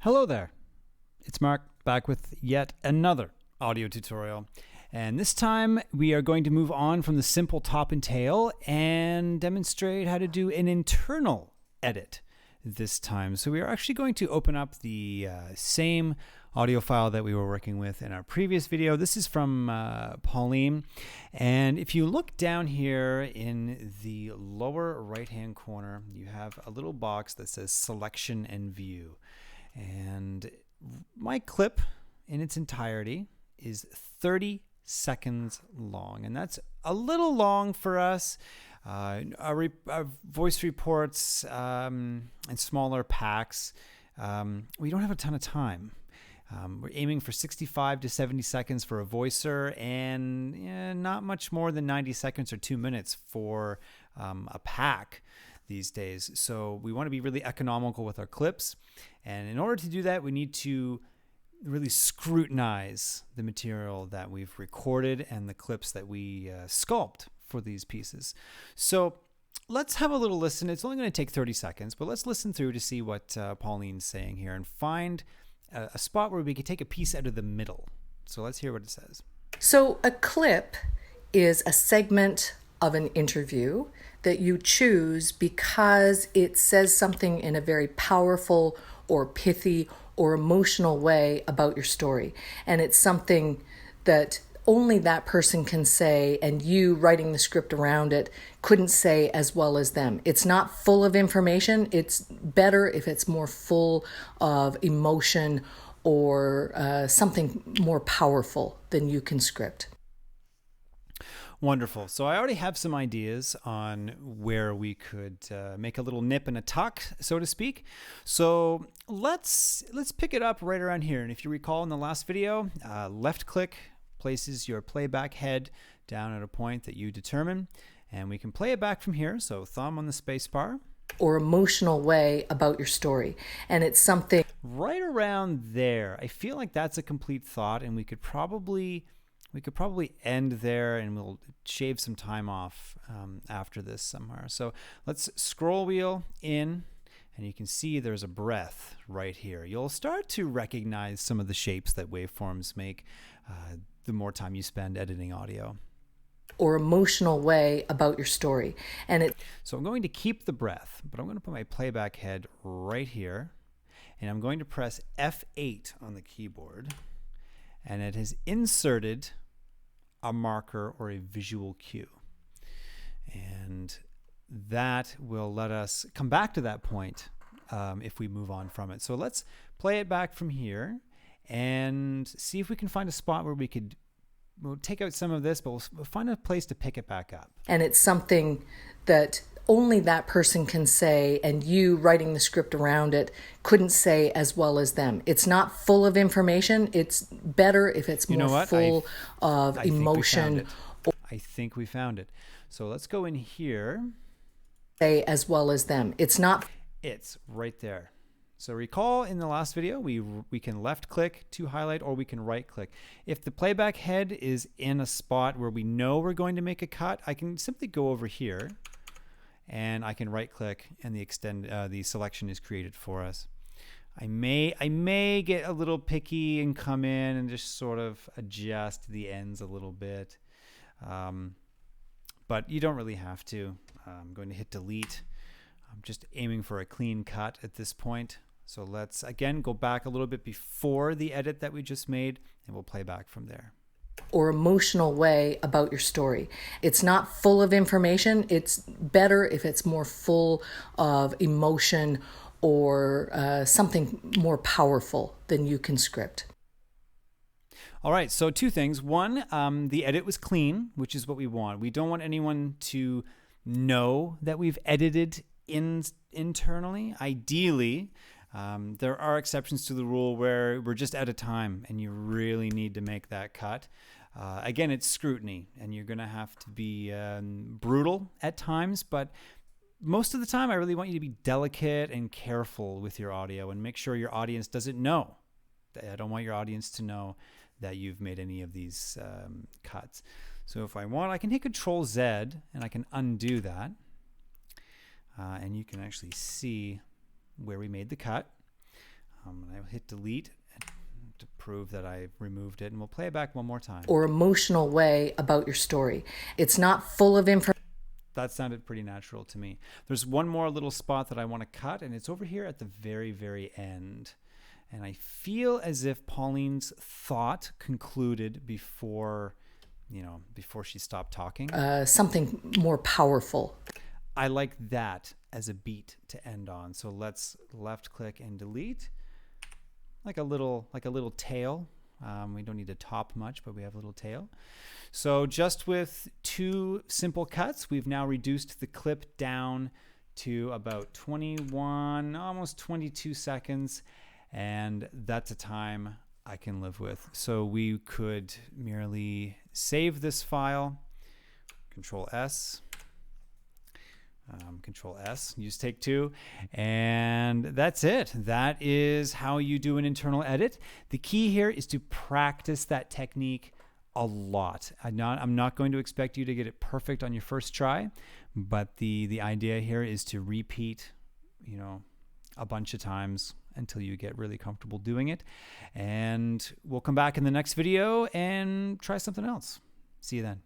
Hello there, it's Mark back with yet another audio tutorial. And this time we are going to move on from the simple top and tail and demonstrate how to do an internal edit this time. So we are actually going to open up the same audio file that we were working with in our previous video. This is from Pauline. And if you look down here in the lower right-hand corner, you have a little box that says Selection and View. And my clip in its entirety is 30 seconds long, and that's a little long for us. Our voice reports and smaller packs, we don't have a ton of time. We're aiming for 65 to 70 seconds for a voicer, and not much more than 90 seconds or 2 minutes for a pack these days. So we want to be really economical with our clips. And in order to do that, we need to really scrutinize the material that we've recorded and the clips that we sculpt for these pieces. So let's have a little listen. It's only going to take 30 seconds, but let's listen through to see what Pauline's saying here and find a spot where we can take a piece out of the middle. So let's hear what it says. So a clip is a segment of an interview that you choose because it says something in a very powerful or pithy or emotional way about your story. And it's something that only that person can say, and you writing the script around it couldn't say as well as them. It's not full of information. It's better if it's more full of emotion or something more powerful than you can script. Wonderful. So I already have some ideas on where we could make a little nip and a tuck, so to speak. So let's pick it up right around here. And if you recall in the last video, left click places your playback head down at a point that you determine, and we can play it back from here. So thumb on the space bar. Or emotional way about your story. And it's something right around there. I feel like that's a complete thought, and we could probably end there, and we'll shave some time off after this somewhere. So let's scroll wheel in, and you can see there's a breath right here. You'll start to recognize some of the shapes that waveforms make the more time you spend editing audio. Or emotional way about your story. So I'm going to keep the breath, but I'm going to put my playback head right here, and I'm going to press F8 on the keyboard, and it has inserted a marker or a visual cue. And that will let us come back to that point if we move on from it. So let's play it back from here and see if we can find a spot where we'll take out some of this, but we'll find a place to pick it back up. And it's something that only that person can say, and you writing the script around it couldn't say as well as them. It's not full of information. It's better if it's more full of emotion. I think we found it. So let's go in here. Say as well as them. It's right there. So recall in the last video, we can left click to highlight, or we can right click. If the playback head is in a spot where we know we're going to make a cut, I can simply go over here, and I can right click, and the selection is created for us. I may get a little picky and come in and just sort of adjust the ends a little bit, but you don't really have to. I'm going to hit delete. I'm just aiming for a clean cut at this point. So let's again go back a little bit before the edit that we just made, and we'll play back from there. Or emotional way about your story. It's not full of information. It's better if it's more full of emotion or something more powerful than you can script. All right, so two things. One, the edit was clean, which is what we want. We don't want anyone to know that we've edited internally. Ideally, there are exceptions to the rule where we're just out of time and you really need to make that cut. Again, it's scrutiny, and you're going to have to be brutal at times, but most of the time I really want you to be delicate and careful with your audio and make sure your audience doesn't know. I don't want your audience to know that you've made any of these cuts. So if I want, I can hit Control Z and I can undo that. And you can actually see where we made the cut. I'll hit delete to prove that I removed it, and we'll play it back one more time. Or emotional way about your story. It's not full of information. That sounded pretty natural to me. There's one more little spot that I want to cut, and it's over here at the very, very end. And I feel as if Pauline's thought concluded before she stopped talking. Something more powerful. I like that as a beat to end on. So let's left click and delete. Like a little tail. We don't need to top much, but we have a little tail. So just with 2 simple cuts, we've now reduced the clip down to about 21, almost 22 seconds. And that's a time I can live with. So we could merely save this file, Control S, use take 2, and that's it. That is how you do an internal edit. The key here is to practice that technique a lot. I'm not going to expect you to get it perfect on your first try, but the idea here is to repeat, a bunch of times until you get really comfortable doing it. And we'll come back in the next video and try something else. See you then.